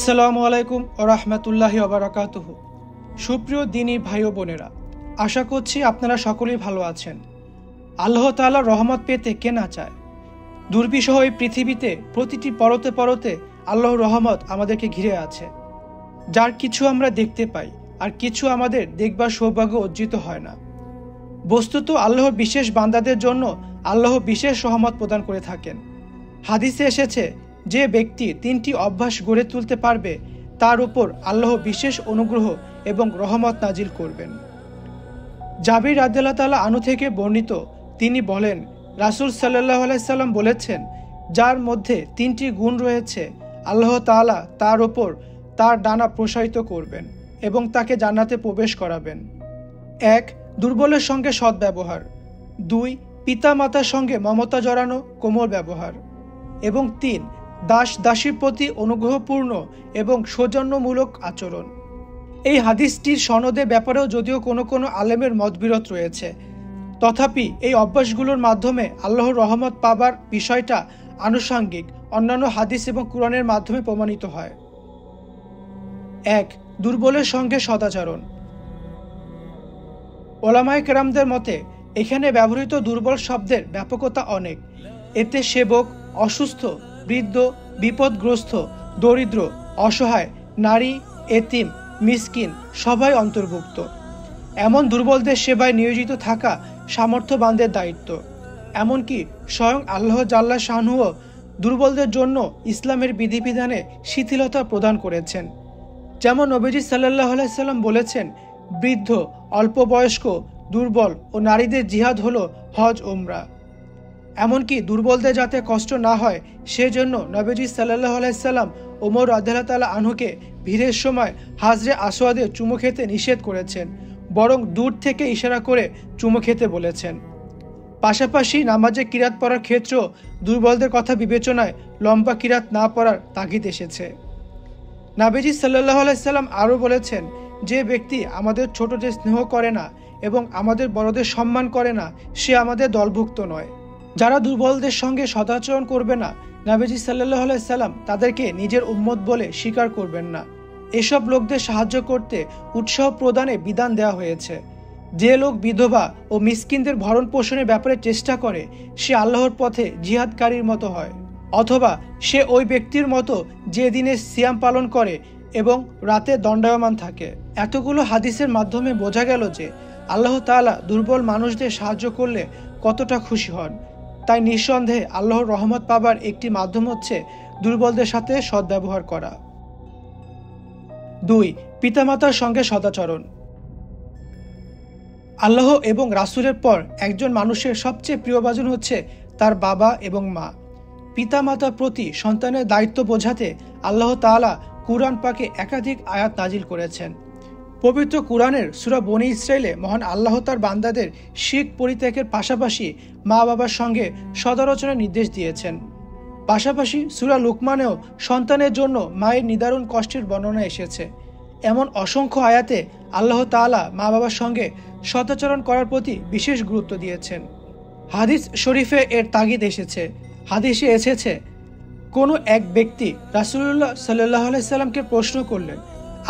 আসসালামু আলাইকুম ওয়া রাহমাতুল্লাহি ওয়া বারাকাতুহু। সুপ্রিয় দিনী ভাই ও বোনেরা, আশা করছি আপনারা সকলেই ভালো আছেন। আল্লাহ তাআলার রহমত পেতে কে না চায়। দুর্বিষহ এই পৃথিবীতে প্রতিটি পরতে পরতে আল্লাহর রহমত আমাদেরকে ঘিরে আছে, যার কিছু আমরা দেখতে পাই আর কিছু আমাদের দেখবার সৌভাগ্য অর্জিত হয় না। বস্তুত আল্লাহর বিশেষ বান্দাদের জন্য আল্লাহ বিশেষ রহমত প্রদান করে থাকেন। হাদিসে এসেছে, যে ব্যক্তি 3টি অভ্যাস গড়ে তুলতে পারবে তার উপর আল্লাহ বিশেষ অনুগ্রহ এবং রহমত নাজিল করবেন। জাবির রাদিয়াল্লাহু তাআলা আনহু থেকে বর্ণিত, তিনি বলেন, রাসূল সাল্লাল্লাহু আলাইহি সাল্লাম বলেছেন, যার মধ্যে 3টি গুণ রয়েছে আল্লাহ তাআলা তার উপর তার ডানা প্রসারিত করবেন এবং তাকে জান্নাতে প্রবেশ করাবেন। 1. দুর্বলের সঙ্গে সদ্ব্যবহার। 2. পিতা মাতার সঙ্গে মমতা জড়ানো কোমল ব্যবহার। এবং 3. দাস দাসীর প্রতি অনুগ্রহপূর্ণ এবং সৌজন্যমূলক আচরণ। এই হাদিসটির সনদের ব্যাপারেও যদিও কোনো কোনো আলেমের মতবিরোধ রয়েছে, তথাপি এই অভ্যাসগুলোর মাধ্যমে আল্লাহর রহমত পাবার বিষয়টা আনুষঙ্গিক অন্যান্য হাদিস এবং কুরআনের মাধ্যমে প্রমাণিত হয়। 1. দুর্বলের সঙ্গে সদাচরণ। ওলামায়ে কেরামদের মতে এখানে ব্যবহৃত দুর্বল শব্দের ব্যাপকতা অনেক। এতে সেবক, অসুস্থ, বৃদ্ধ, বিপদগ্রস্ত, দরিদ্র, অসহায়, নারী, এতিম, মিসকিন সবাই অন্তর্ভুক্ত। এমন দুর্বলদের সেবায় নিয়োজিত থাকা সামর্থ্যবানদের দায়িত্ব। এমনকি স্বয়ং আল্লাহ জাল্লা শানুও দুর্বলদের জন্য ইসলামের বিধিবিধানে শিথিলতা প্রদান করেছেন। যেমন নবীজি সাল্লাল্লাহু আলাইহি সাল্লাম বলেছেন, বৃদ্ধ, অল্প বয়স্ক, দুর্বল ও নারীদের জিহাদ হলো হজ ওমরা। এমনকি দুর্বলদের যাতে কষ্ট না হয় সেজন্য নবীজি সাল্লাল্লাহু আলাইহি সাল্লাম ওমর রাদিয়াল্লাহু তাআলা আনহুকে ভিড়ের সময় হাজরে আসওয়াদে চুমু খেতে নিষেধ করেছেন, বরং দূর থেকে ইশারা করে চুমু খেতে বলেছেন। পাশাপাশি নামাজে কিরাত পড়ার ক্ষেত্রেও দুর্বলদের কথা বিবেচনায় লম্বা কিরাত না পড়ার তাগিদ এসেছে। নবীজি সাল্লাল্লাহু আলাইহি সাল্লাম আরও বলেছেন, যে ব্যক্তি আমাদের ছোটদের স্নেহ করে না এবং আমাদের বড়দের সম্মান করে না, সে আমাদের দলভুক্ত নয়। যারা দুর্বলদের সঙ্গে সদাচরণ করবে না, নবীজি সাল্লাল্লাহু আলাইহি সাল্লাম তাদেরকে নিজের উম্মত বলে স্বীকার করবেন না। এসব লোকদের সাহায্য করতে উৎসাহ প্রদানে বিধান দেওয়া হয়েছে। যে লোক বিধবা ও মিসকিনদের ভরণ পোষণের ব্যাপারে চেষ্টা করে, সে আল্লাহর পথে জিহাদকারীর মতো হয়, অথবা সে ওই ব্যক্তির মতো যে দিনে সিয়াম পালন করে এবং রাতে দণ্ডায়মান থাকে। এতগুলো হাদিসের মাধ্যমে বোঝা গেল যে আল্লাহ তাআলা দুর্বল মানুষদের সাহায্য করলে কতটা খুশি হন। তাই নিঃসন্দেহে আল্লাহর রহমত পাবার একটি মাধ্যম হচ্ছে দুর্বলদের সাথে সদ্ব্যবহার করা। 2. পিতামাতার সঙ্গে সদাচরণ। আল্লাহ এবং রাসূলের পর একজন মানুষের সবচেয়ে প্রিয়ভাজন হচ্ছে তার বাবা এবং মা। পিতামাতার প্রতি সন্তানের দায়িত্ব বোঝাতে আল্লাহ তাআলা কুরআন পাকে একাধিক আয়াত নাজিল করেছেন। পবিত্র কুরআনের সূরা বনী ইসরাইলে মহান আল্লাহ তার বান্দাদের শিরক পরিত্যাগের পাশাপাশি মা বাবার সঙ্গে সদাচরণের নির্দেশ দিয়েছেন। পাশাপাশি সূরা লুকমানেও সন্তানের জন্য মায়ের নিদারুণ কষ্টের বর্ণনা এসেছে। এমন অসংখ্য আয়াতে আল্লাহ তাআলা মা বাবার সঙ্গে সদাচরণ করার প্রতি বিশেষ গুরুত্ব দিয়েছেন। হাদিস শরীফে এর তাগিদ এসেছে। হাদিসে এসেছে, কোনো এক ব্যক্তি রাসূলুল্লাহ সাল্লাল্লাহু আলাইহি সাল্লামকে প্রশ্ন করলেন,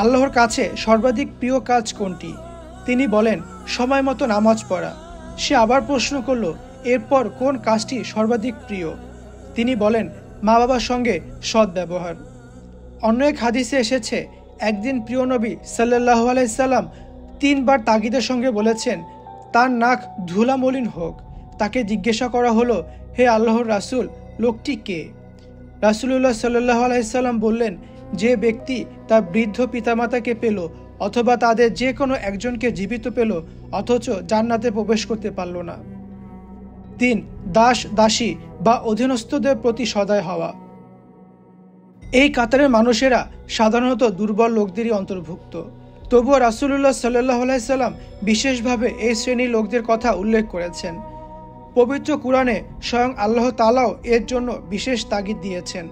আল্লাহর কাছে সর্বাধিক প্রিয় কাজ কোনটি? তিনি বলেন, সময় মতো নামাজ পড়া। সে আবার প্রশ্ন করল, এরপর কোন কাজটি সর্বাধিক প্রিয়? তিনি বলেন, মা বাবার সঙ্গে সদ্ব্যবহার। অন্য এক হাদিসে এসেছে, একদিন প্রিয় নবী সাল্লাল্লাহু আলাইহি সাল্লাম 3 বার তাগিদের সঙ্গে বলেছেন, তার নাক ধুলামলিন হোক। তাকে জিজ্ঞাসা করা হলো, হে আল্লাহর রাসূল, লোকটি কে? রাসূলুল্লাহ সাল্লাল্লাহু আলাইহি সাল্লাম বললেন, যে ব্যক্তি তার বৃদ্ধ পিতামাতাকে পেল অথবা তাদের যে কোনো একজনকে জীবিত পেল অথচ জান্নাতে প্রবেশ করতে পারল না। 3. দাস দাসী বা অধীনস্থদের প্রতি সদয় হওয়া। এই কাতারের মানুষেরা সাধারণত দুর্বল লোকদেরই অন্তর্ভুক্ত। তবুও রাসূলুল্লাহ সাল্লাল্লাহু আলাইহি সাল্লাম বিশেষভাবে এই শ্রেণীর লোকদের কথা উল্লেখ করেছেন। পবিত্র কুরআনে স্বয়ং আল্লাহ তাআলাও এর জন্য বিশেষ তাগিদ দিয়েছেন।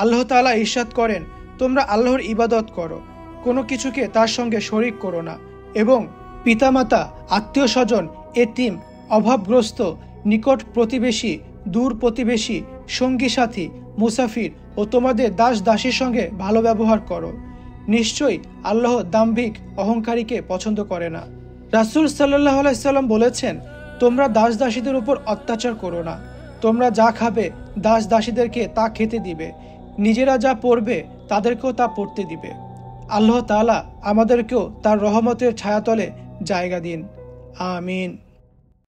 আল্লাহ তাআলা ইরশাদ করেন, তোমরা আল্লাহর ইবাদত করো, কোনো কিছুকে তার সঙ্গে শরীক করো না, এবং পিতামাতা, আত্মীয় স্বজন, এতিম, অভাবগ্রস্ত, নিকট প্রতিবেশী, দূর প্রতিবেশী, সঙ্গী সাথী, মুসাফির ও তোমাদের দাস দাসীর সঙ্গে ভালো ব্যবহার করো। নিশ্চয়ই আল্লাহ দাম্ভিক অহংকারীকে পছন্দ করে না। রাসূল সাল্লাল্লাহু আলাইহি সাল্লাম বলেছেন, তোমরা দাস দাসীদের উপর অত্যাচার করো না। তোমরা যা খাবে দাস দাসীদেরকে তা খেতে দিবে, নিজেরা যা পড়বে তাদেরকেও তা পড়তে দিবে। আল্লাহ তাআলা আমাদেরকেও তার রহমতের ছায়াতলে জায়গা দিন। আমিন।